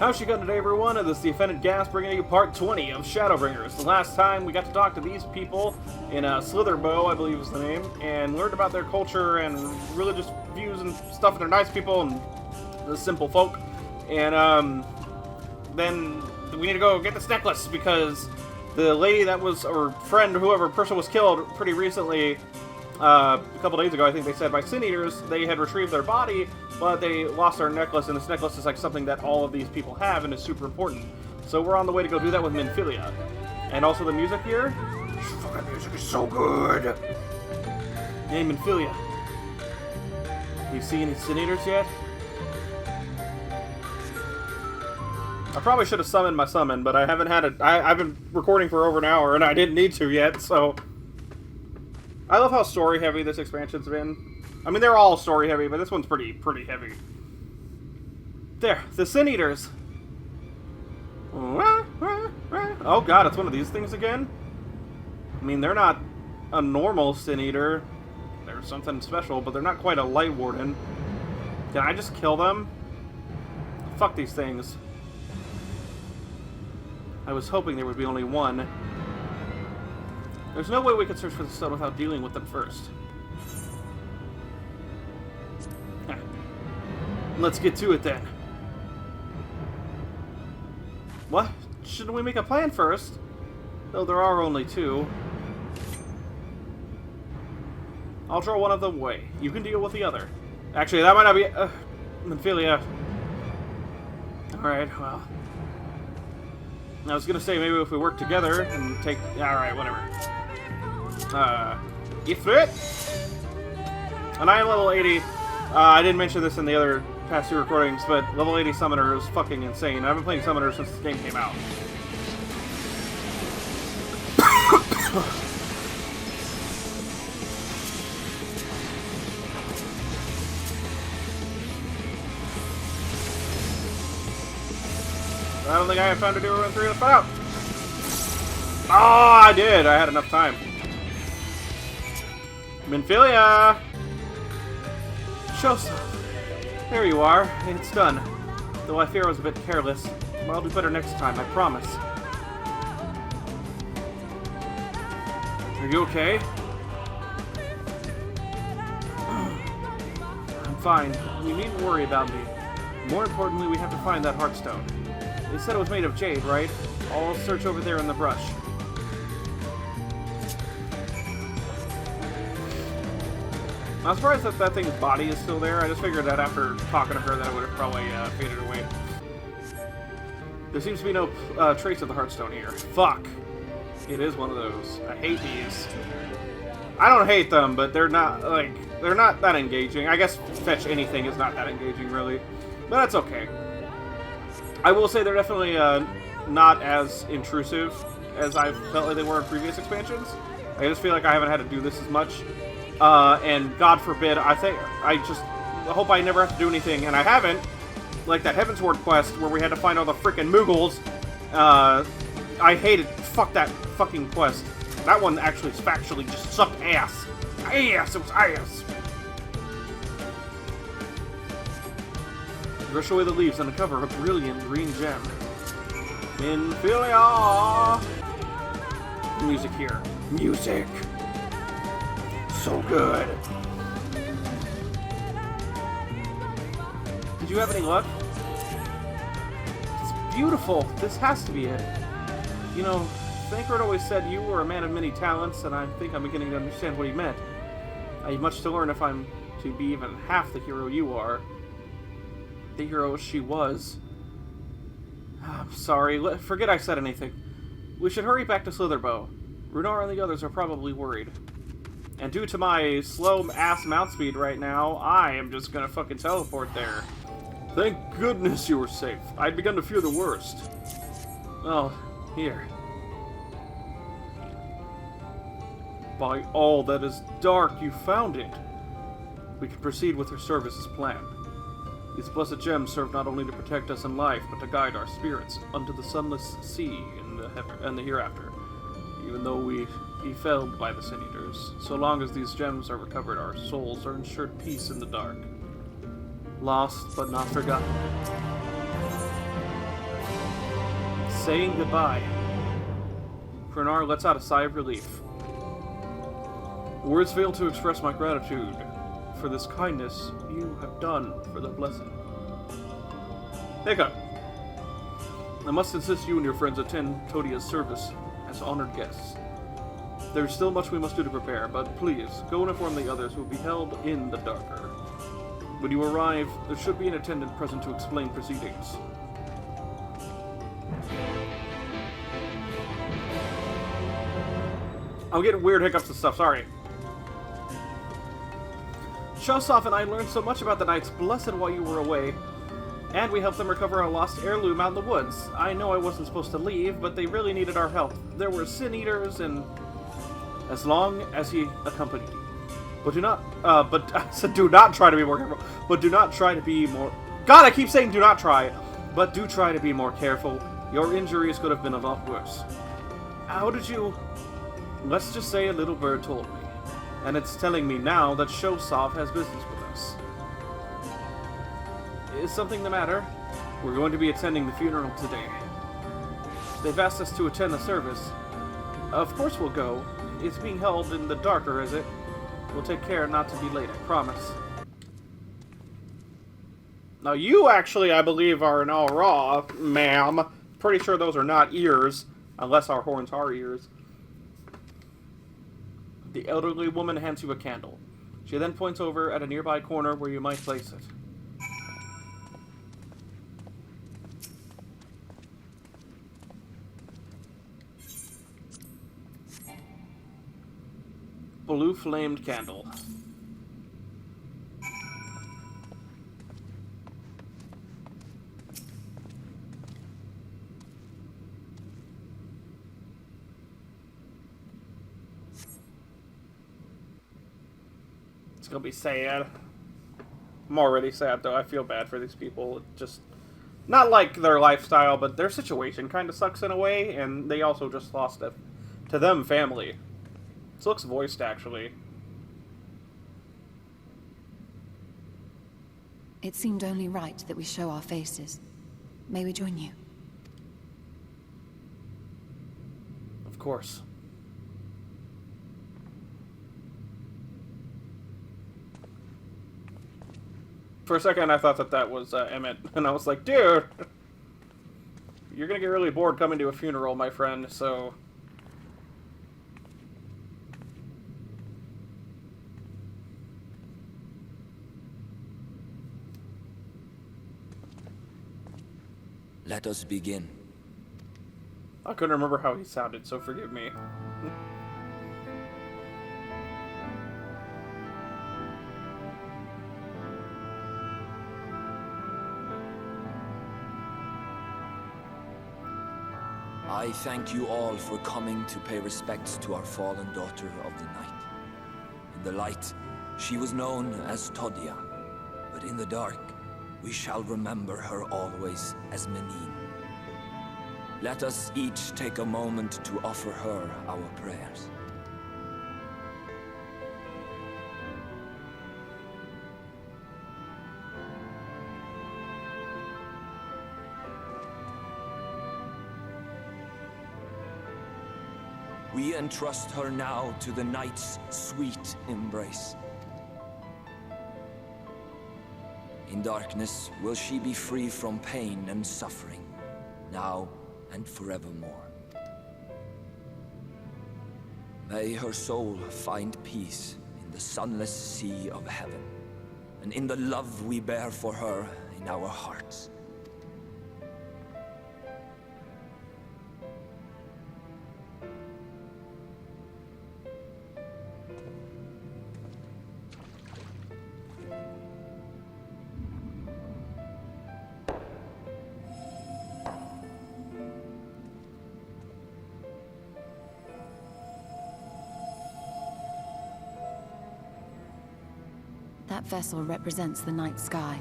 How's she going today, everyone? This is the Offended Gas bringing you part 20 of Shadowbringers. The last time we got to talk to these people in Slitherbow, I believe is the name, and learned about their culture and religious views and stuff, and they're nice people and the simple folk. And then we need to go get this necklace because the lady that was, or friend, or whoever person was killed pretty recently, a couple days ago, I think they said, by Sin Eaters. They had retrieved their body, but they lost their necklace, and this necklace is like something that all of these people have and is super important. So we're on the way to go do that with Minfilia. And also the music here, fucking music is so good! Hey, Minfilia. You see any Sin Eaters yet? I probably should have summoned my summon, but I haven't had it. I've been recording for over an hour, and I didn't need to yet, so... I love how story-heavy this expansion's been. I mean, they're all story-heavy, but this one's pretty heavy. There, the Sin Eaters. Oh god, it's one of these things again? I mean, they're not a normal Sin Eater. They're something special, but they're not quite a Light Warden. Can I just kill them? Fuck these things. I was hoping there would be only one. There's no way we could search for the stone without dealing with them first. Let's get to it then. What? Shouldn't we make a plan first? Though there are only two. I'll draw one of them away. You can deal with the other. Actually, that might not be... Minfilia. Alright, well... I was gonna say maybe if we work together and take... Alright, whatever. Ifrit? And I am level 80. I didn't mention this in the other past two recordings, but level 80 Summoner is fucking insane. I've been playing Summoner since this game came out. I don't think I have time to do a run through the out. Oh, I did. I had enough time. Minfilia! Seosamh. There you are. It's done. Though I fear I was a bit careless. But I'll do better next time, I promise. Are you okay? I'm fine. You needn't worry about me. More importantly, we have to find that Heartstone. They said it was made of jade, right? I'll search over there in the brush. I'm surprised that that thing's body is still there. I just figured that after talking to her that it would have probably faded away. There seems to be no trace of the Heartstone here. Fuck. It is one of those. I hate these. I don't hate them, but they're not, like, they're not that engaging. I guess fetch anything is not that engaging, really. But that's okay. I will say they're definitely not as intrusive as I felt like they were in previous expansions. I just feel like I haven't had to do this as much. And God forbid, I hope I never have to do anything, and I haven't, like that Heavensward quest where we had to find all the frickin' Moogles. I hated, fuck that fucking quest. That one actually factually just sucked ass. Ass, it was ass. Brush away the leaves and uncover a brilliant green gem. Minfilia! Music here. Music! So good. Did you have any luck? It's beautiful. This has to be it. You know, Thancred always said you were a man of many talents, and I think I'm beginning to understand what he meant. I have much to learn if I'm to be even half the hero you are. The hero she was. I'm sorry. Forget I said anything. We should hurry back to Slitherbow. Runar and the others are probably worried. And due to my slow-ass mount speed right now, I am just gonna fucking teleport there. Thank goodness you were safe. I'd begun to fear the worst. Well, here. By all that is dark, you found it. We can proceed with her service as planned. These blessed gems serve not only to protect us in life, but to guide our spirits unto the sunless sea and the hereafter. Even though we be felled by the Sin Eaters, so long as these gems are recovered, our souls are ensured peace in the dark. Lost but not forgotten. saying goodbye. Runar lets out a sigh of relief. Words fail to express my gratitude for this kindness you have done for the blessed. Heyo. I must insist you and your friends attend Toddia's service as honored guests. There is still much we must do to prepare, but please, go and inform the others who will be held in the darker. When you arrive, there should be an attendant present to explain proceedings. I'm getting weird hiccups and stuff, sorry. Seosamh and I learned so much about the Knights Blessed while you were away, and we helped them recover a lost heirloom out in the woods. I know I wasn't supposed to leave, but they really needed our help. There were sin eaters, and as long as he accompanied you. But do not, I said do not try to be more careful. But do not try to be more... God, I keep saying do not try. But do try to be more careful. Your injuries could have been a lot worse. How did you... Let's just say a little bird told me. And it's telling me now that Seosamh has business with us. Is something the matter? We're going to be attending the funeral today. They've asked us to attend the service. Of course we'll go. It's being held in the darker, is it? We'll take care not to be late, I promise. Now you actually, I believe, are an all raw, ma'am. Pretty sure those are not ears, unless our horns are ears. The elderly woman hands you a candle. She then points over at a nearby corner where you might place it. Blue flamed candle. It's gonna be sad. I'm already sad though. I feel bad for these people. It just not like their lifestyle, but their situation kind of sucks in a way, and they also just lost a, to them, family. This looks voiced, actually. It seemed only right that we show our faces. May we join you? Of course. For a second, I thought that that was Emmett, and I was like, dude, you're gonna get really bored coming to a funeral, my friend, so... Let us begin. I couldn't remember how he sounded, so forgive me. I thank you all for coming to pay respects to our fallen daughter of the night. In the light, she was known as Toddia, but in the dark, we shall remember her always as Menine. Let us each take a moment to offer her our prayers. We entrust her now to the night's sweet embrace. In darkness will she be free from pain and suffering, now and forevermore. May her soul find peace in the sunless sea of heaven, and in the love we bear for her in our hearts. That vessel represents the night sky,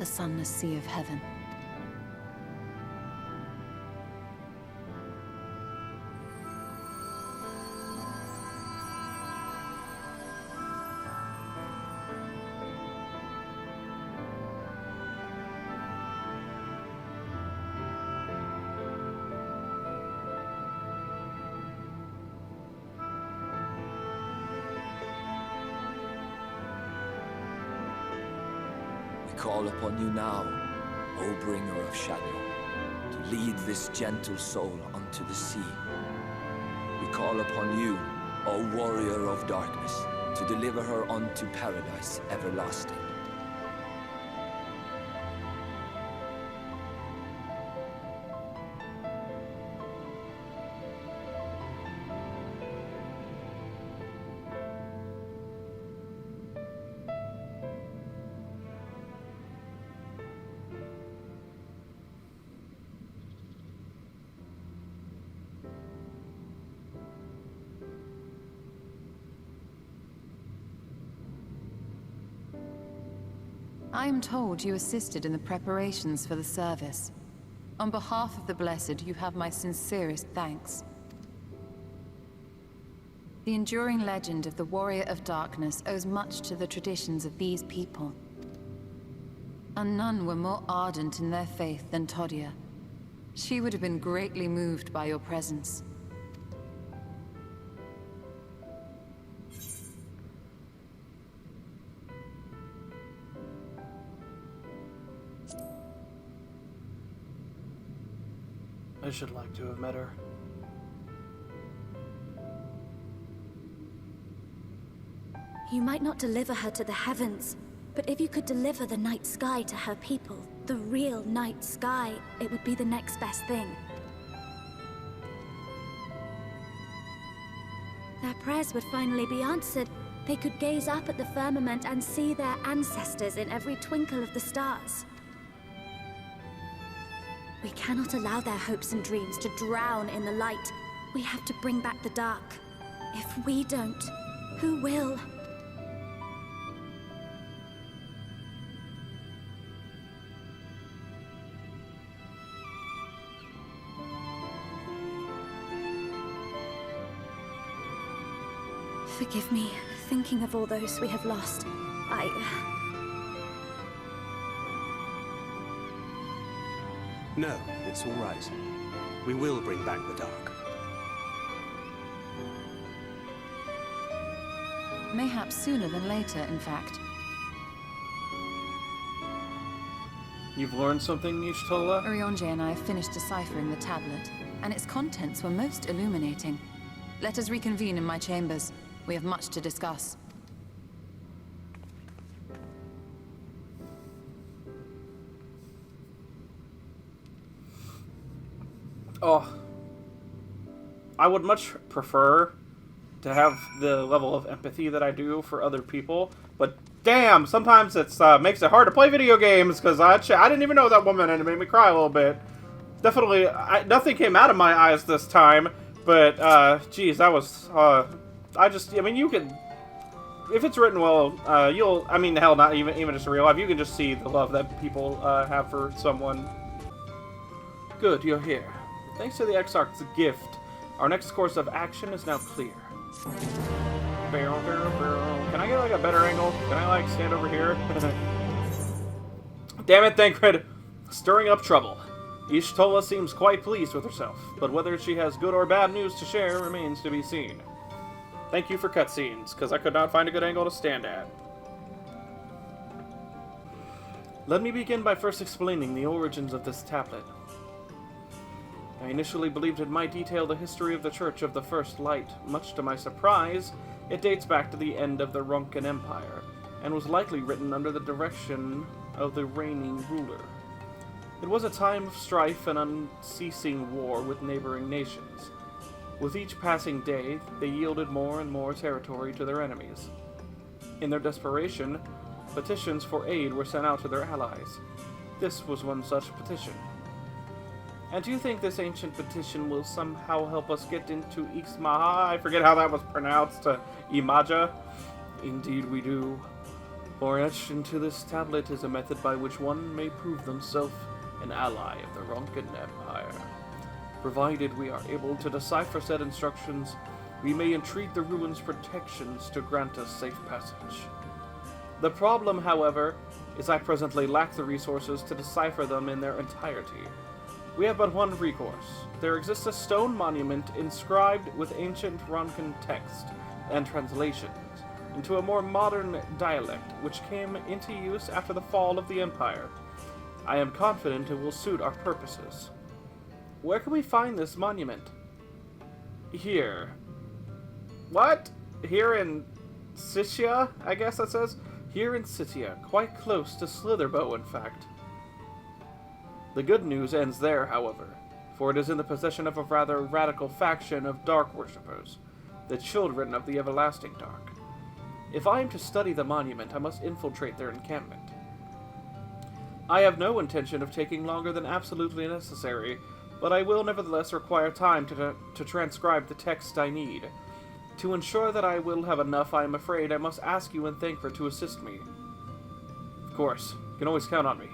the sunless sea of heaven. We call upon you now, O bringer of shadow, to lead this gentle soul unto the sea. We call upon you, O warrior of darkness, to deliver her unto paradise everlasting. I am told you assisted in the preparations for the service. On behalf of the Blessed, you have my sincerest thanks. The enduring legend of the Warrior of Darkness owes much to the traditions of these people. And none were more ardent in their faith than Toddia. She would have been greatly moved by your presence. I should like to have met her. You might not deliver her to the heavens, but if you could deliver the night sky to her people, the real night sky, it would be the next best thing. Their prayers would finally be answered. They could gaze up at the firmament and see their ancestors in every twinkle of the stars. We cannot allow their hopes and dreams to drown in the light. We have to bring back the dark. If we don't, who will? Forgive me, thinking of all those we have lost. No, it's all right. We will bring back the dark. Mayhaps sooner than later, in fact. You've learned something, Y'shtola? Urianger and I have finished deciphering the tablet, and its contents were most illuminating. Let us reconvene in my chambers. We have much to discuss. Oh. I would much prefer to have the level of empathy that I do for other people, but damn, sometimes it's makes it hard to play video games, because I didn't even know that woman, and it made me cry a little bit. Definitely, nothing came out of my eyes this time, but, geez, that was, I mean, you can, if it's written well, I mean, hell, not even just in real life, you can just see the love that people, have for someone. Good, you're here. Thanks to the Exarch's gift, our next course of action is now clear. Barrel, barrel, barrel. Can I get, like, a better angle? Can I, like, stand over here? Damn it, Thancred! Stirring up trouble. Y'shtola seems quite pleased with herself, but whether she has good or bad news to share remains to be seen. Thank you for cutscenes, because I could not find a good angle to stand at. Let me begin by first explaining the origins of this tablet. I initially believed it might detail the history of the Church of the First Light. Much to my surprise, it dates back to the end of the Runcan Empire, and was likely written under the direction of the reigning ruler. It was a time of strife and unceasing war with neighboring nations. With each passing day, they yielded more and more territory to their enemies. In their desperation, petitions for aid were sent out to their allies. This was one such petition. And do you think this ancient petition will somehow help us get into Ixmaha? I forget how that was pronounced. Imaja? Indeed we do. For etched into this tablet is a method by which one may prove themselves an ally of the Runcan Empire. Provided we are able to decipher said instructions, we may entreat the ruins' protections to grant us safe passage. The problem, however, is I presently lack the resources to decipher them in their entirety. We have but one recourse. There exists a stone monument inscribed with ancient Runcan text and translations, into a more modern dialect, which came into use after the fall of the Empire. I am confident it will suit our purposes. Where can we find this monument? Here. What? Here in Scythia, I guess that says? Here in Scythia, quite close to Slitherbow, in fact. The good news ends there, however, for it is in the possession of a rather radical faction of Dark Worshippers, the Children of the Everlasting Dark. If I am to study the monument, I must infiltrate their encampment. I have no intention of taking longer than absolutely necessary, but I will nevertheless require time to transcribe the text I need. To ensure that I will have enough, I am afraid I must ask you and Thancred to assist me. Of course, you can always count on me.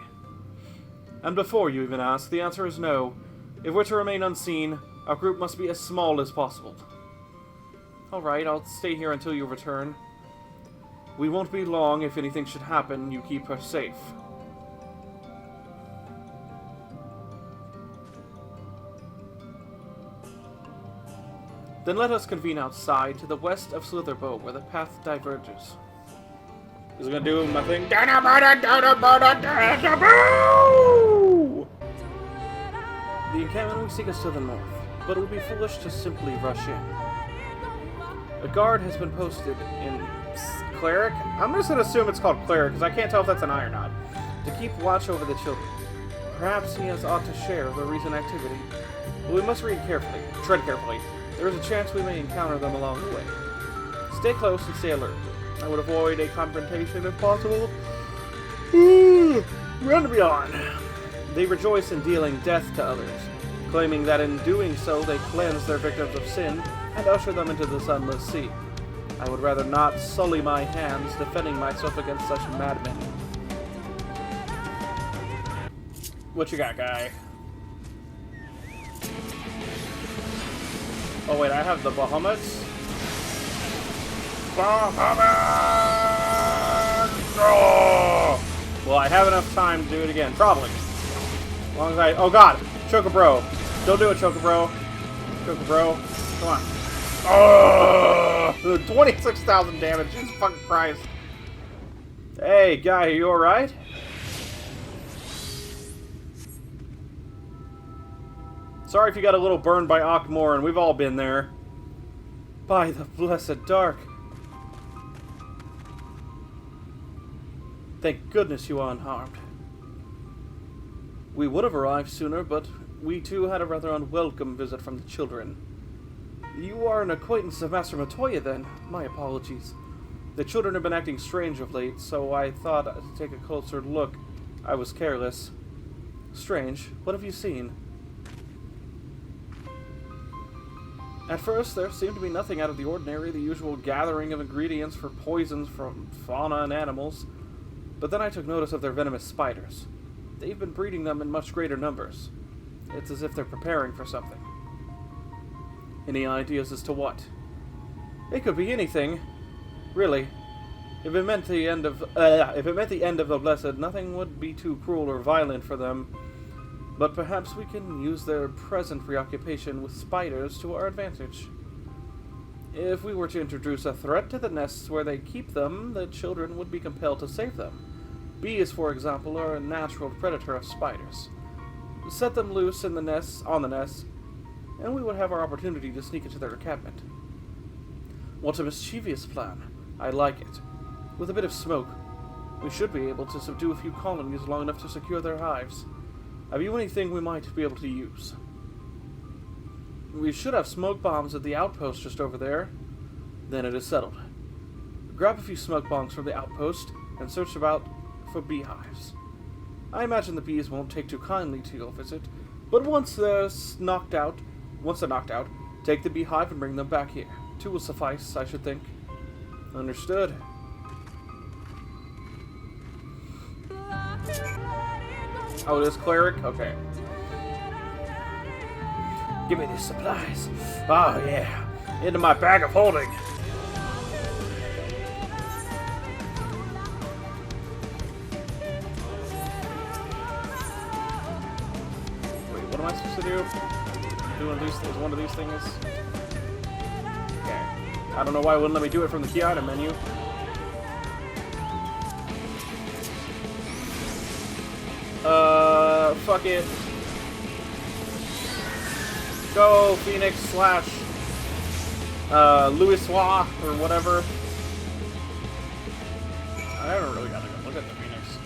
And before you even ask, the answer is no. If we're to remain unseen, our group must be as small as possible. Alright, I'll stay here until you return. We won't be long. If anything should happen, you keep her safe. Then let us convene outside to the west of Slitherbow, where the path diverges. Is it gonna do my thing? The encampment we seek is to the north, but it would be foolish to simply rush in. A guard has been posted in Cleric? I'm just gonna assume it's called Cleric, because I can't tell if that's an eye or not. To keep watch over the children. Perhaps he has aught to share of the recent activity. But we must tread carefully. There is a chance we may encounter them along the way. Stay close and stay alert. I would avoid a confrontation if possible. Run to beyond. They rejoice in dealing death to others, claiming that in doing so they cleanse their victims of sin and usher them into the sunless sea. I would rather not sully my hands defending myself against such madmen. What you got, guy? Oh wait, I have the Bahamut. Oh! Well, I have enough time to do it again, probably. As long as I... Oh god! Chocobro! Don't do it, Chocobro! Chocobro, come on. Oh! 26,000 damage, Jesus fucking Christ. Hey, guy, are you alright? Sorry if you got a little burned by Ockmore, and we've all been there. By the blessed dark. Thank goodness you are unharmed. We would have arrived sooner, but we too had a rather unwelcome visit from the children. You are an acquaintance of Master Matoya, then? My apologies. The children have been acting strange of late, so I thought to take a closer look. I was careless. Strange? What have you seen? At first, there seemed to be nothing out of the ordinary, the usual gathering of ingredients for poisons from fauna and animals. But then I took notice of their venomous spiders. They've been breeding them in much greater numbers. It's as if they're preparing for something. Any ideas as to what? It could be anything. Really. If it meant the end of the blessed, nothing would be too cruel or violent for them. But perhaps we can use their present preoccupation with spiders to our advantage. If we were to introduce a threat to the nests where they keep them, the children would be compelled to save them. Bees, for example, are a natural predator of spiders. Set them loose in the nests, and we would have our opportunity to sneak into their encampment. What a mischievous plan. I like it. With a bit of smoke, we should be able to subdue a few colonies long enough to secure their hives. Have you anything we might be able to use? We should have smoke bombs at the outpost just over there. Then it is settled. Grab a few smoke bombs from the outpost and search about for beehives. I imagine the bees won't take too kindly to your visit, but once they're knocked out, take the beehive and bring them back here. 2 will suffice, I should think. Understood. Oh, it is cleric? Okay. Give me these supplies. Oh, yeah. Into my bag of holding. Wait, what am I supposed to do? One of these things? Okay. I don't know why it wouldn't let me do it from the key item menu. fuck it. Go, Phoenix slash Louisoix or whatever. I haven't really got to go look at the Phoenix.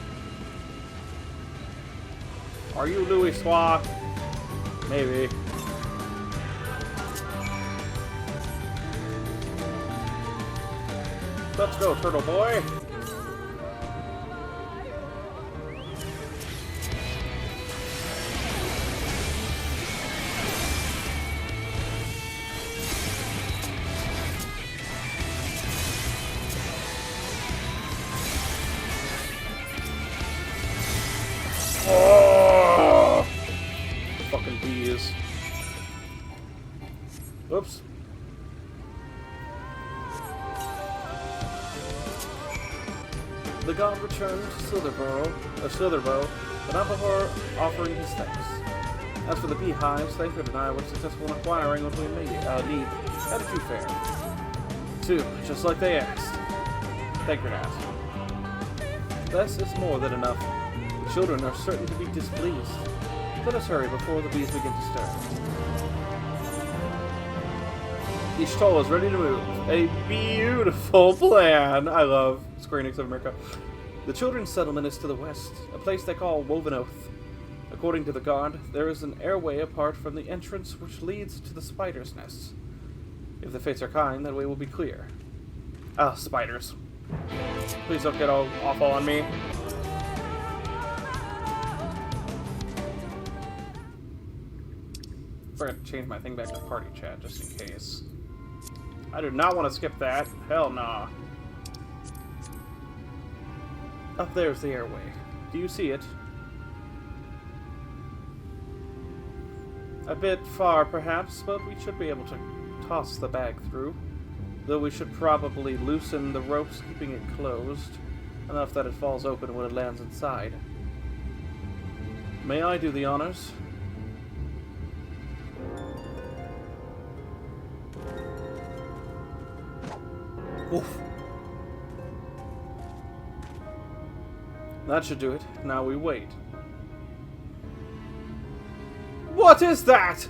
Are you Louisoix? Maybe. Let's go, turtle boy. Oh! Fucking bees. Oops. The god returned to Slitherbow, but not before offering his thanks. As for the beehives, Thancred and I were successful in acquiring what we need. How did you fare? 2, just like they asked. Thancred asked. This is more than enough. The children are certain to be displeased. Let us hurry before the bees begin to stir. Each toll is ready to move. A beautiful plan. I love Square Enix of America. The children's settlement is to the west, a place they call Woven Oath. According to the god, there is an airway apart from the entrance which leads to the spider's nests. If the fates are kind, that way will be clear. Ah, spiders. Please don't get all awful on me. I forgot to change my thing back to party chat just in case. I do not want to skip that. Hell nah. Up there's the airway. Do you see it? A bit far, perhaps, but we should be able to toss the bag through. Though we should probably loosen the ropes, keeping it closed, enough that it falls open when it lands inside. May I do the honors? Oof. That should do it. Now we wait. What is that?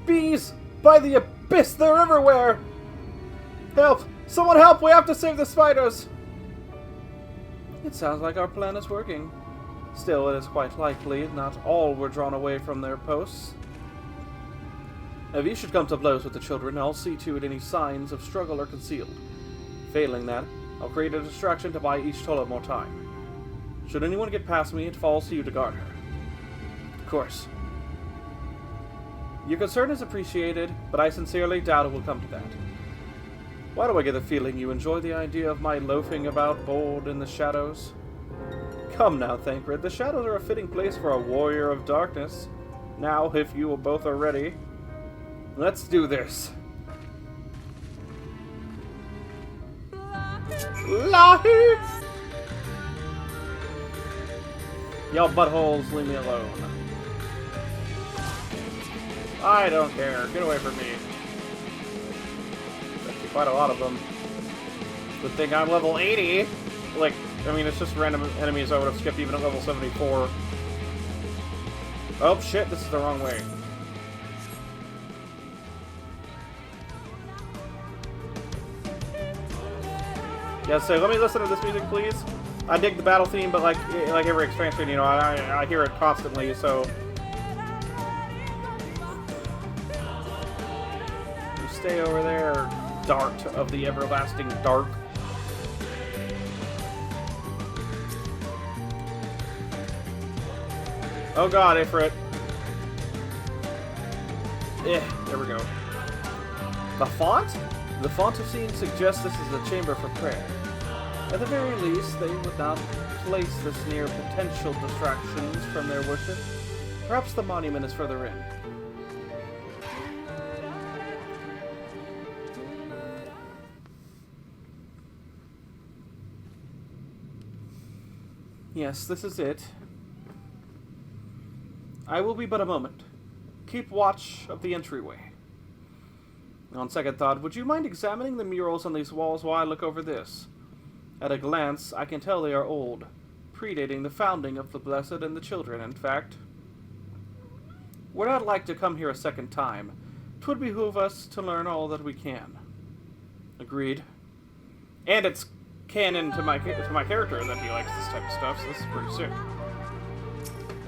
Bees! By the abyss, they're everywhere! Help! Someone help! We have to save the spiders! It sounds like our plan is working. Still, it is quite likely not all were drawn away from their posts. If you should come to blows with the children, I'll see to it any signs of struggle are concealed. Failing that, I'll create a distraction to buy each Tolla more time. Should anyone get past me, it falls to you to guard her. Of course. Your concern is appreciated, but I sincerely doubt it will come to that. Why do I get the feeling you enjoy the idea of my loafing about bored in the shadows? Come now, Thancred, the shadows are a fitting place for a warrior of darkness. Now, if you both are ready, let's do this. Lahi! Y'all buttholes, leave me alone. I don't care. Get away from me. There's actually quite a lot of them. Good thing I'm level 80. Like, I mean, it's just random enemies I would have skipped even at level 74. Oh, shit, this is the wrong way. Yeah, so let me listen to this music, please. I dig the battle theme, but like every expansion, you know, I hear it constantly, so... You stay over there, dart of the everlasting dark. Oh god, Ifrit. There we go. The font? The font of scene suggests this is a chamber for prayer. At the very least, they would not place this near potential distractions from their worship. Perhaps the monument is further in. Yes, this is it. I will be but a moment. Keep watch of the entryway. On second thought, would you mind examining the murals on these walls while I look over this? At a glance, I can tell they are old, predating the founding of the Blessed and the Children, in fact. Would not like to come here a second time. 'Twould behoove us to learn all that we can. Agreed. And it's canon to my character that he likes this type of stuff, so this is pretty sick.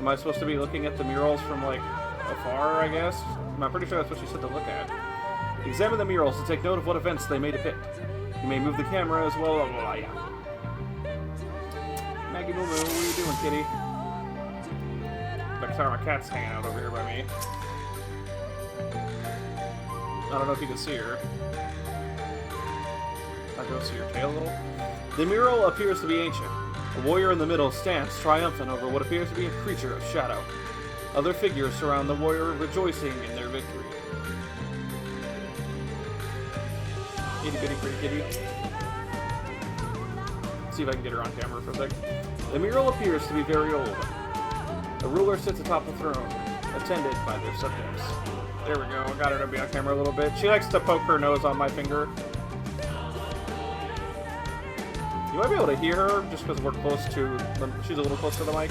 Am I supposed to be looking at the murals from, like, afar, I guess? I'm pretty sure that's what she said to look at. Examine the murals to take note of what events they may depict. You may move the camera as well. Blah, blah, blah, yeah. Maggie Moo Moo, what are you doing, kitty? Like, sorry, my cat's hanging out over here by me. I don't know if you can see her. I'll go see her tail a little. The mural appears to be ancient. A warrior in the middle stands triumphant over what appears to be a creature of shadow. Other figures surround the warrior, rejoicing in their victory. Itty bitty pretty kitty. Let's see if I can get her on camera for a sec. The mural appears to be very old. A ruler sits atop the throne, attended by their subjects. There we go, I got her to be on camera a little bit. She likes to poke her nose on my finger. You might be able to hear her just because we're close to she's a little close to the mic,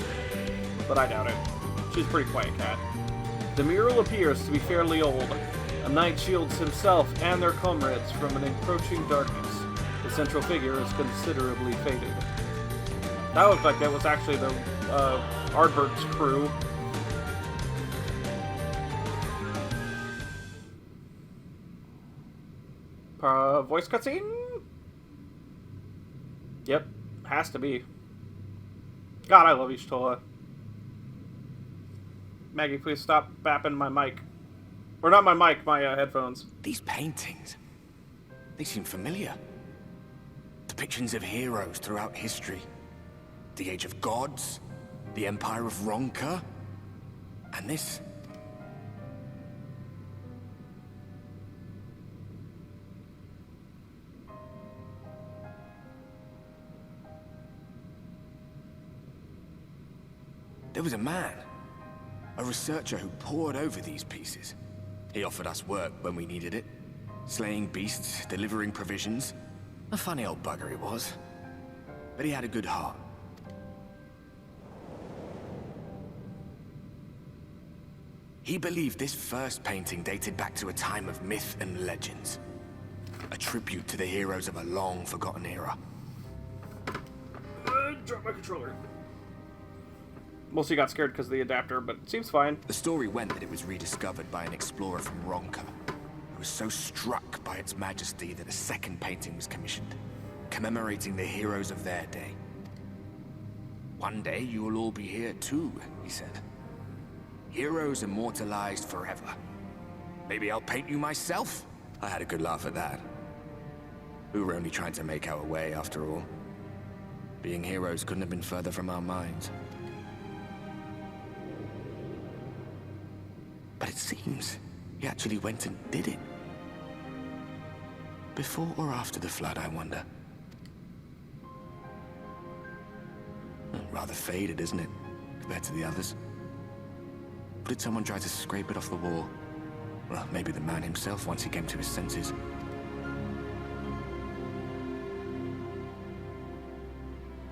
but I doubt it. She's a pretty quiet cat. The mural appears to be fairly old. A knight shields himself and their comrades from an encroaching darkness. The central figure is considerably faded. That looked like that was actually the Ardberg's crew. Voice cutscene? Yep, has to be. God, I love you, Tolla. Maggie, please stop bapping my mic. Or not my mic, my headphones. These paintings, they seem familiar. Depictions of heroes throughout history. The Age of Gods, the Empire of Ronka, and this. There was a man, a researcher who pored over these pieces. He offered us work when we needed it. Slaying beasts, delivering provisions. A funny old bugger he was. But he had a good heart. He believed this first painting dated back to a time of myth and legends. A tribute to the heroes of a long-forgotten era. Drop my controller. Mostly got scared because of the adapter, but it seems fine. The story went that it was rediscovered by an explorer from Ronka, who was so struck by its majesty that a second painting was commissioned, commemorating the heroes of their day. One day you will all be here too, he said. Heroes immortalized forever. Maybe I'll paint you myself? I had a good laugh at that. We were only trying to make our way after all. Being heroes couldn't have been further from our minds. But it seems he actually went and did it. Before or after the flood, I wonder. Rather faded, isn't it, compared to the others? Or did someone try to scrape it off the wall? Well, maybe the man himself once he came to his senses.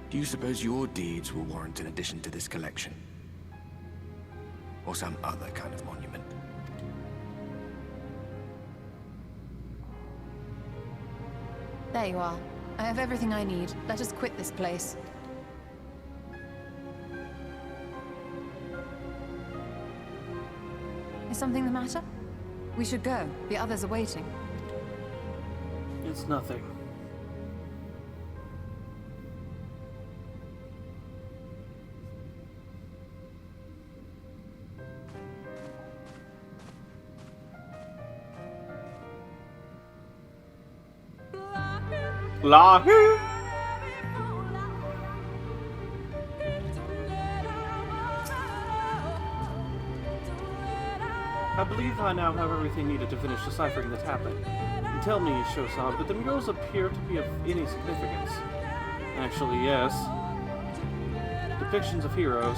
Do you suppose your deeds will warrant an addition to this collection? Or some other kind of monument? There you are. I have everything I need. Let us quit this place. Is something the matter? We should go. The others are waiting. It's nothing. Lahu! I believe I now have everything needed to finish deciphering the tablet. And tell me, Seosamh, but the murals appear to be of any significance. Actually, yes. Depictions of heroes.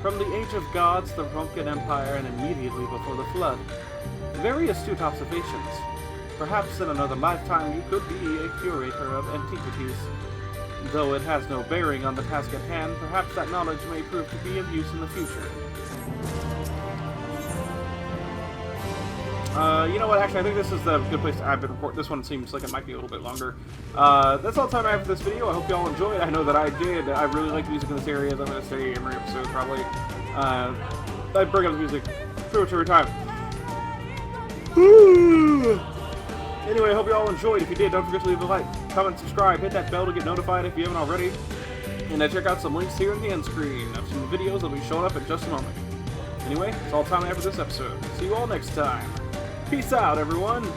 From the Age of Gods, the Ronkan Empire, and immediately before the Flood. Very astute observations. Perhaps in another lifetime you could be a curator of antiquities. Though it has no bearing on the task at hand, perhaps that knowledge may prove to be of use in the future. You know what, actually, I think this is the good place to have been recording. This one seems like it might be a little bit longer. That's all the time I have for this video. I hope you all enjoyed. I know that I did. I really like the music in this area, as I'm going to say every episode, probably. I bring up the music pretty much every time. Anyway, I hope you all enjoyed. If you did, don't forget to leave a like, comment, subscribe, hit that bell to get notified if you haven't already. And check out some links here in the end screen of some videos that will be showing up in just a moment. Anyway, that's all the time I have for this episode. See you all next time. Peace out, everyone!